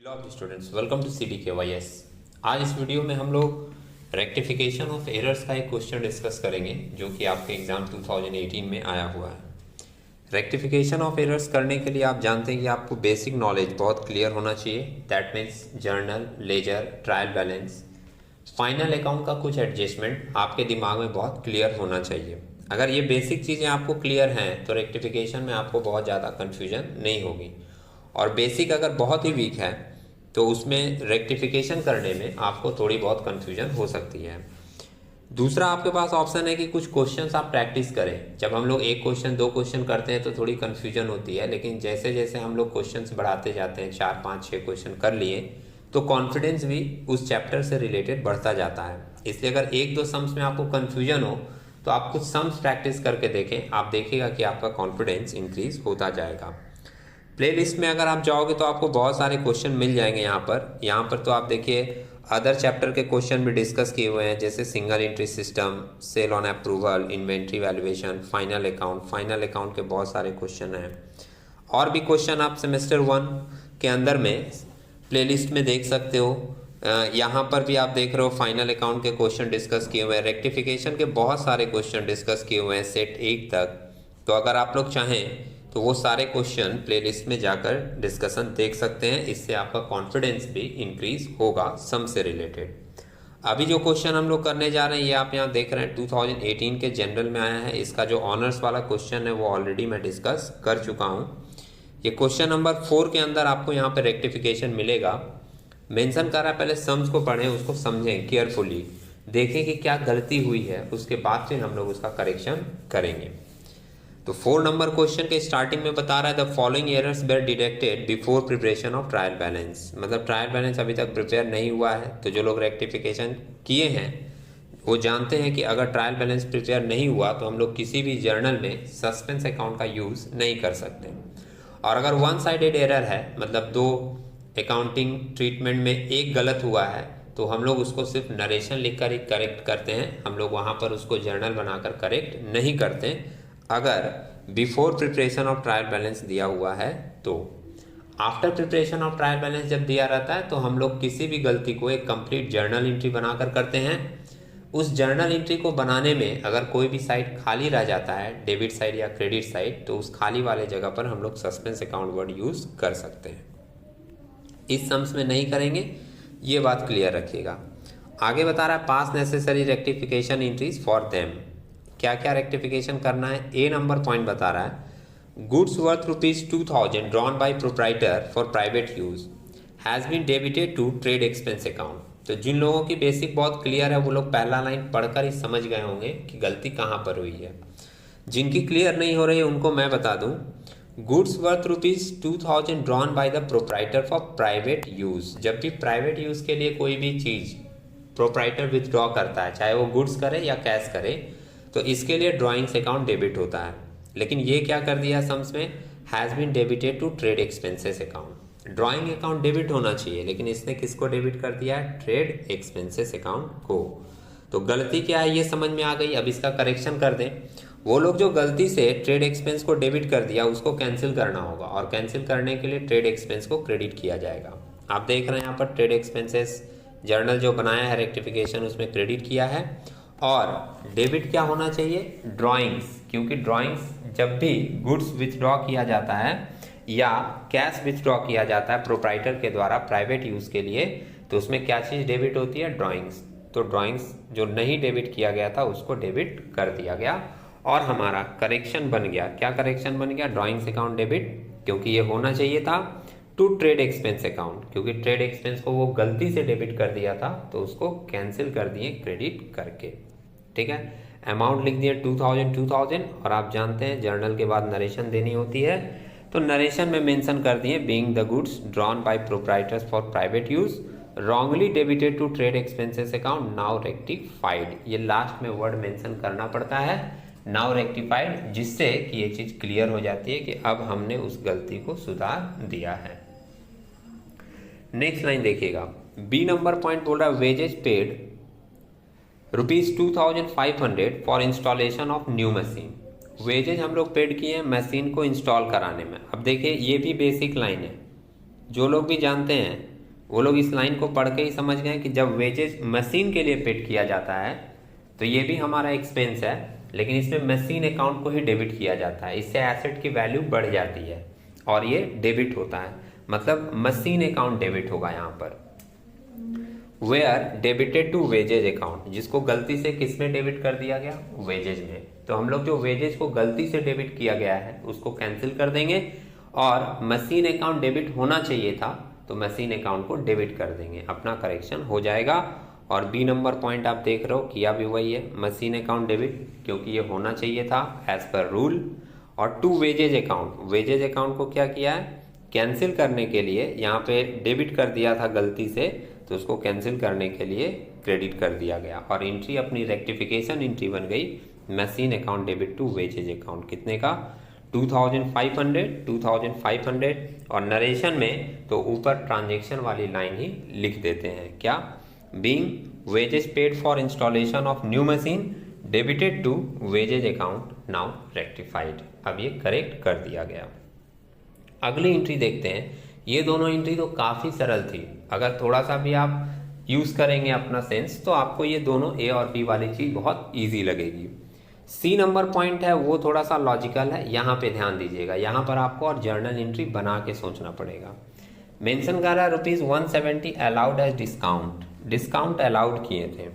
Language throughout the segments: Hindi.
Hello students, welcome to CDKYS। आज इस वीडियो में हम लोग रेक्टिफिकेशन ऑफ एरर्स का एक क्वेश्चन डिस्कस करेंगे जो कि आपके एग्जाम 2018 में आया हुआ है। रेक्टिफिकेशन ऑफ एरर्स करने के लिए आप जानते हैं कि आपको बेसिक नॉलेज बहुत क्लियर होना चाहिए। That means journal, ledger, trial balance, final account का कुछ एडजस्टमेंट आपके दिमाग में बहुत क्लियर होना चाहिए। अगर ये बेसिक चीज़ें आपको क्लियर हैं तो रेक्टिफिकेशन में आपको बहुत ज़्यादा कन्फ्यूजन नहीं होगी। और बेसिक अगर बहुत ही वीक है तो उसमें रेक्टिफिकेशन करने में आपको थोड़ी बहुत कन्फ्यूजन हो सकती है। दूसरा आपके पास ऑप्शन है कि कुछ क्वेश्चंस आप प्रैक्टिस करें। जब हम लोग एक क्वेश्चन दो क्वेश्चन करते हैं तो थोड़ी कन्फ्यूजन होती है, लेकिन जैसे जैसे हम लोग क्वेश्चंस बढ़ाते जाते हैं, 4 5 6 क्वेश्चन कर लिए तो कॉन्फिडेंस भी उस चैप्टर से रिलेटेड बढ़ता जाता है। इसलिए अगर एक दो सम्स में आपको कन्फ्यूजन हो तो आप कुछ सम्स प्रैक्टिस करके देखें, आप देखिएगा कि आपका कॉन्फिडेंस इंक्रीज होता जाएगा। प्लेलिस्ट में अगर आप जाओगे तो आपको बहुत सारे क्वेश्चन मिल जाएंगे। यहाँ पर तो आप देखिए अदर चैप्टर के क्वेश्चन भी डिस्कस किए हुए हैं, जैसे single entry system, sale on approval, inventory valuation, final account. Final account के बहुत सारे क्वेश्चन हैं। और भी क्वेश्चन आप सेमेस्टर 1 के अंदर में प्लेलिस्ट में देख सकते हो। यहाँ पर भी आप देख रहे हो फाइनल अकाउंट के क्वेश्चन डिस्कस किए हुए हैं। रेक्टिफिकेशन के बहुत सारे क्वेश्चन डिस्कस किए हुए हैं सेट 8 तक। तो अगर आप लोग चाहें तो वो सारे क्वेश्चन प्लेलिस्ट में जाकर डिस्कशन देख सकते हैं। इससे आपका कॉन्फिडेंस भी इंक्रीज होगा सम से रिलेटेड। अभी जो क्वेश्चन हम लोग करने जा रहे हैं ये आप यहाँ देख रहे हैं 2018 के जनरल में आया है। इसका जो ऑनर्स वाला क्वेश्चन है वो ऑलरेडी मैं डिस्कस कर चुका हूँ। ये क्वेश्चन नंबर 4 के अंदर आपको यहाँ पे रेक्टिफिकेशन मिलेगा। मेंशन कर रहा है, पहले सम्स को पढ़ें, उसको समझें केयरफुली, देखें कि क्या गलती हुई है, उसके बाद फिर हम लोग उसका करेक्शन करेंगे। तो 4 नंबर क्वेश्चन के स्टार्टिंग में बता रहा है the following errors were detected before preparation of trial balance. मतलब ट्रायल बैलेंस अभी तक प्रिपेयर नहीं हुआ है, तो जो लोग रेक्टिफिकेशन किए हैं वो जानते हैं कि अगर ट्रायल बैलेंस प्रिपेयर नहीं हुआ तो हम लोग किसी भी जर्नल में सस्पेंस अकाउंट का यूज़ नहीं कर सकते। और अगर वन साइडेड एरर है, मतलब दो अकाउंटिंग ट्रीटमेंट में एक गलत हुआ है, तो हम लोग उसको सिर्फ नरेशन लिख कर ही करेक्ट करते हैं। हम लोग वहाँ पर उसको जर्नल बनाकर करेक्ट नहीं करते अगर before preparation of trial balance दिया हुआ है। तो after preparation of trial balance जब दिया रहता है तो हम लोग किसी भी गलती को एक कंप्लीट जर्नल एंट्री बनाकर करते हैं। उस जर्नल एंट्री को बनाने में अगर कोई भी साइड खाली रह जाता है, डेबिट साइड या क्रेडिट साइड, तो उस खाली वाले जगह पर हम लोग सस्पेंस अकाउंट वर्ड यूज कर सकते हैं। इस सम्स में नहीं करेंगे, ये बात क्लियर रखिएगा। आगे बता रहा है पास necessary rectification entries for them. क्या क्या रेक्टिफिकेशन करना है। ए नंबर पॉइंट बता रहा है goods worth ₹2000 drawn by proprietor for private use has been debited to trade expense account. तो जिन लोगों की बेसिक बहुत क्लियर है वो लोग पहला लाइन पढ़कर ही समझ गए होंगे कि गलती कहाँ पर हुई है। जिनकी क्लियर नहीं हो रही है उनको मैं बता दूं, goods worth ₹2000 drawn by the proprietor for private use. जब भी प्राइवेट यूज के लिए कोई भी चीज़ प्रोप्राइटर विथड्रॉ करता है, चाहे वो गुड्स करे या कैश करे, तो इसके लिए ड्राइंग्स अकाउंट डेबिट होता है। लेकिन ये क्या कर दिया सम्स में, has been debited to trade expenses account. Drawing account debit होना चाहिए, लेकिन इसने किसको डेबिट कर दिया है, ट्रेड एक्सपेंसेस अकाउंट को। तो गलती क्या है ये समझ में आ गई। अब इसका करेक्शन कर दें। वो लोग जो गलती से ट्रेड एक्सपेंस को डेबिट कर दिया उसको कैंसिल करना होगा, और कैंसिल करने के लिए ट्रेड एक्सपेंस को क्रेडिट किया जाएगा। आप देख रहे हैं यहाँ पर ट्रेड एक्सपेंसेस जर्नल जो बनाया है रेक्टिफिकेशन उसमें क्रेडिट किया है। और डेबिट क्या होना चाहिए, ड्राइंग्स, क्योंकि ड्राइंग्स जब भी गुड्स विथड्रॉ किया जाता है या कैश विथड्रॉ किया जाता है प्रोप्राइटर के द्वारा प्राइवेट यूज़ के लिए, तो उसमें क्या चीज़ डेबिट होती है, ड्राइंग्स। तो ड्राइंग्स जो नहीं डेबिट किया गया था उसको डेबिट कर दिया गया और हमारा करेक्शन बन गया। क्या करेक्शन बन गया, ड्राइंग्स अकाउंट डेबिट, क्योंकि ये होना चाहिए था टू ट्रेड एक्सपेंस अकाउंट, क्योंकि ट्रेड एक्सपेंस को वो गलती से डेबिट कर दिया था तो उसको कैंसिल कर दिए क्रेडिट करके। ठीक है, अमाउंट लिख दिए 2000। और आप जानते हैं जर्नल के बाद नरेशन देनी होती है, तो नरेशन में मेंशन कर दिए being the goods drawn by proprietors for private use wrongly debited to trade expenses account now rectified. ये लास्ट में वर्ड मेंशन करना पड़ता है, नाउ रेक्टिफाइड, जिससे कि ये चीज़ क्लियर हो जाती है कि अब हमने उस गलती को सुधार दिया है। नेक्स्ट लाइन देखिएगा, बी नंबर पॉइंट बोल रहा है wages paid ₹2500 for installation of new machine. Wages हम लोग पेड किए हैं मशीन को इंस्टॉल कराने में। अब देखिए ये भी बेसिक लाइन है, जो लोग भी जानते हैं वो लोग इस लाइन को पढ़ के ही समझ गए कि जब वेजेज मशीन के लिए पेड किया जाता है तो ये भी हमारा एक्सपेंस है, लेकिन इसमें मशीन अकाउंट को ही डेबिट किया जाता है। इससे एसेट की वैल्यू बढ़ जाती है और ये डेबिट होता है, मतलब मशीन अकाउंट डेबिट होगा यहाँ पर। Were debited to wages account, जिसको गलती से किस में डेबिट कर दिया गया, वेजेज में। तो हम लोग जो वेजेज को गलती से डेबिट किया गया है उसको कैंसिल कर देंगे, और मशीन अकाउंट डेबिट होना चाहिए था तो मशीन अकाउंट को डेबिट कर देंगे, अपना करेक्शन हो जाएगा। और बी नंबर पॉइंट आप देख रहे हो किया भी वही है, मशीन अकाउंट डेबिट, क्योंकि ये होना चाहिए था एज पर रूल। और to wages account, wages account को क्या किया है, कैंसिल करने के लिए यहाँ पे डेबिट कर दिया था गलती से, तो उसको कैंसिल करने के लिए क्रेडिट कर दिया गया, और एंट्री अपनी रेक्टिफिकेशन एंट्री बन गई machine account debit to wages account. कितने का, 2500, और नरेशन में तो ऊपर ट्रांजेक्शन वाली लाइन ही लिख देते हैं, क्या, being wages paid for installation of new machine debited to wages account now rectified. अब ये करेक्ट कर दिया गया। अगली एंट्री देखते हैं। ये दोनों एंट्री तो काफ़ी सरल थी, अगर थोड़ा सा भी आप यूज़ करेंगे अपना सेंस तो आपको ये दोनों ए और बी वाली चीज़ बहुत ईजी लगेगी। सी नंबर पॉइंट है वो थोड़ा सा लॉजिकल है, यहाँ पे ध्यान दीजिएगा, यहाँ पर आपको और जर्नल एंट्री बना के सोचना पड़ेगा। मेंशन कर रहा है ₹170 allowed as discount, discount allowed किए थे।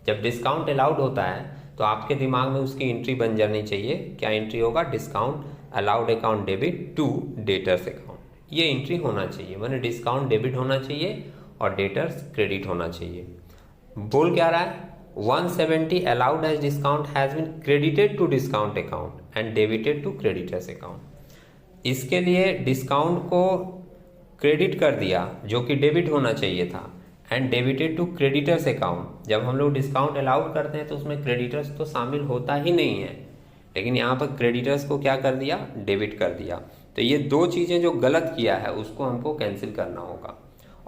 जब डिस्काउंट अलाउड होता है तो आपके दिमाग में उसकी एंट्री बन जानी चाहिए, क्या एंट्री होगा, discount allowed account debit to debtors account, ये एंट्री होना चाहिए, माने डिस्काउंट डेबिट होना चाहिए और डेटर्स क्रेडिट होना चाहिए। बोल क्या रहा है, 170 allowed as discount has been credited to discount account and debited to creditors account। इसके लिए डिस्काउंट को क्रेडिट कर दिया जो कि डेबिट होना चाहिए था, and debited to creditors account. जब हम लोग डिस्काउंट अलाउड करते हैं तो उसमें क्रेडिटर्स तो शामिल होता ही नहीं है, लेकिन यहाँ पर क्रेडिटर्स को क्या कर दिया, डेबिट कर दिया। तो ये दो चीज़ें जो गलत किया है उसको हमको कैंसिल करना होगा,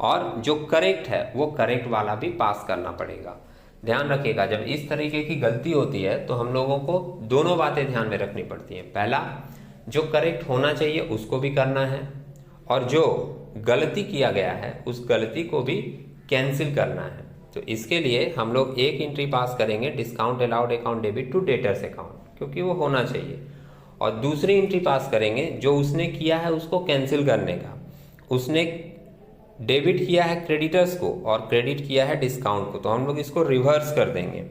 और जो करेक्ट है वो करेक्ट वाला भी पास करना पड़ेगा। ध्यान रखिएगा, जब इस तरीके की गलती होती है तो हम लोगों को दोनों बातें ध्यान में रखनी पड़ती हैं। पहला, जो करेक्ट होना चाहिए उसको भी करना है, और जो गलती किया गया है उस गलती को भी कैंसिल करना है। तो इसके लिए हम लोग एक एंट्री पास करेंगे, discount allowed account debit to debtors account, क्योंकि वो होना चाहिए, और दूसरी एंट्री पास करेंगे जो उसने किया है उसको कैंसिल करने का। उसने डेबिट किया है क्रेडिटर्स को और क्रेडिट किया है डिस्काउंट को, तो हम लोग इसको रिवर्स कर देंगे।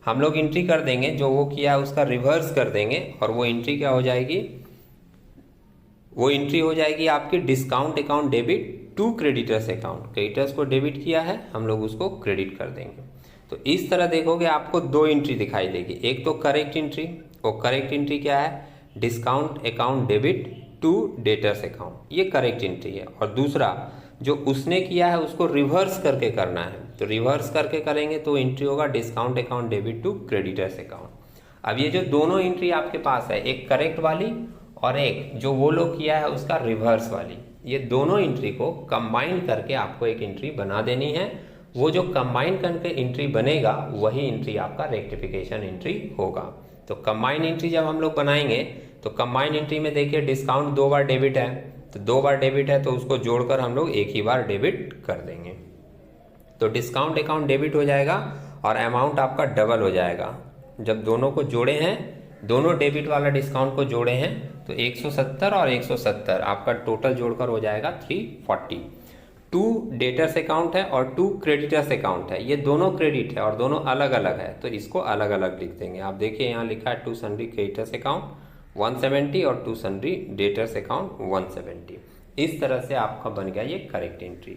हम लोग एंट्री कर देंगे जो वो किया है उसका रिवर्स कर देंगे, और वो एंट्री क्या हो जाएगी, वो एंट्री हो जाएगी आपकी discount account debit to creditors account. Creditors को डेबिट किया है, हम लोग उसको क्रेडिट कर देंगे। तो इस तरह देखोगे आपको दो एंट्री दिखाई देगी, एक तो करेक्ट एंट्री, वो करेक्ट एंट्री क्या है, discount account debit to debtors account, ये करेक्ट एंट्री है। और दूसरा जो उसने किया है उसको रिवर्स करके करना है, तो रिवर्स करके करेंगे तो एंट्री होगा discount account debit to creditors account. अब ये जो दोनों एंट्री आपके पास है, एक करेक्ट वाली और एक जो वो लोग किया है उसका रिवर्स वाली, ये दोनों एंट्री को कंबाइन करके आपको एक एंट्री बना देनी है। वो जो कंबाइन करके एंट्री बनेगा वही एंट्री आपका रेक्टिफिकेशन एंट्री होगा। तो कंबाइन एंट्री जब हम लोग बनाएंगे तो कंबाइन एंट्री में देखिए डिस्काउंट 2 बार डेबिट है, तो 2 बार डेबिट है तो उसको जोड़कर हम लोग एक ही बार डेबिट कर देंगे, तो डिस्काउंट अकाउंट डेबिट हो जाएगा और अमाउंट आपका डबल हो जाएगा। जब दोनों को जोड़े हैं, दोनों डेबिट वाला डिस्काउंट को जोड़े हैं तो 170 और 170 आपका टोटल जोड़कर हो जाएगा 340। 2 डेटर्स अकाउंट है और 2 क्रेडिटर्स अकाउंट है, ये दोनों क्रेडिट है और दोनों अलग अलग है, तो इसको अलग अलग लिख देंगे। आप देखिए यहाँ लिखा है 2 सन्ड्री क्रेडिटर्स अकाउंट 170 और 2 सन्ड्री डेटर्स अकाउंट 170। इस तरह से आपका बन गया ये करेक्ट एंट्री।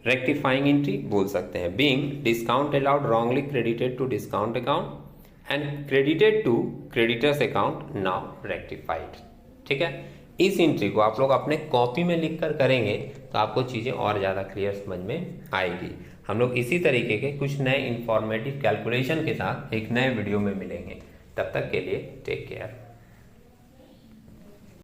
रेक्टिफाइंग एंट्री बोल सकते हैं, being discount allowed wrongly credited to discount account and credited to creditors account now rectified. ठीक है, इस एंट्री को आप लोग अपने कॉपी में लिख कर करेंगे तो आपको चीज़ें और ज़्यादा क्लियर समझ में आएगी। हम लोग इसी तरीके के कुछ नए इंफॉर्मेटिव कैलकुलेशन के साथ एक नए वीडियो में मिलेंगे, तब तक के लिए टेक केयर।